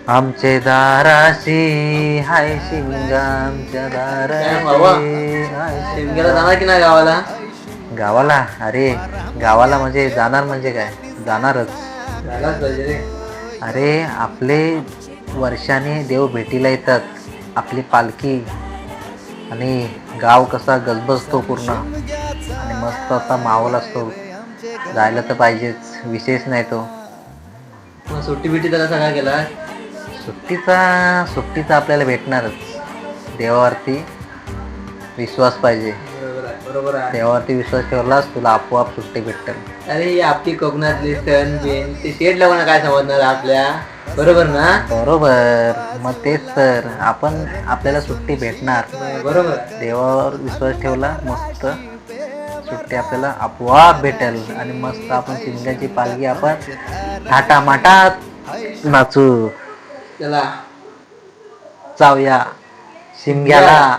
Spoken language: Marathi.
आमचे दाराशी हाय शिमगा आमच्या काय बाबा? दाराशी शिमग्याला जाणार की नाही गावाला? गावाला? अरे गावाला म्हणजे जाणार म्हणजे काय, जाणारच. जायलाच पाहिजे रे. अरे आपले वर्षाने देव भेटीला येतात, आपली पालखी, आणि गाव कसा गजबजतो पूर्ण, आणि मस्त असा माहोल असतो. जायला तर पाहिजेच, विशेष नाही तो. मग सुट्टी बिट्टी त्याला सगळा केला? सुट्टीचा आपल्याला भेटणारच. देवावरती विश्वास पाहिजे. बरोबर आहे, बरोबर आहे. देवावरती विश्वास ठेवलास तुला आपोआप सुट्टी भेटेल. अरे ही आपली कोकणातली सण बिन ते शेट लावणं काय समजणार आपल्या, बरोबर ना? बरोबर, मग तेच तर, आपल्याला सुट्टी भेटणार. बरोबर. देवावर विश्वास ठेवला, मस्त सुट्टी आपल्याला आपोआप भेटेल, आणि मस्त आपण शिमग्याची पालखी आपण थाटामाटात नाचू. चला जाऊया शिमग्याला.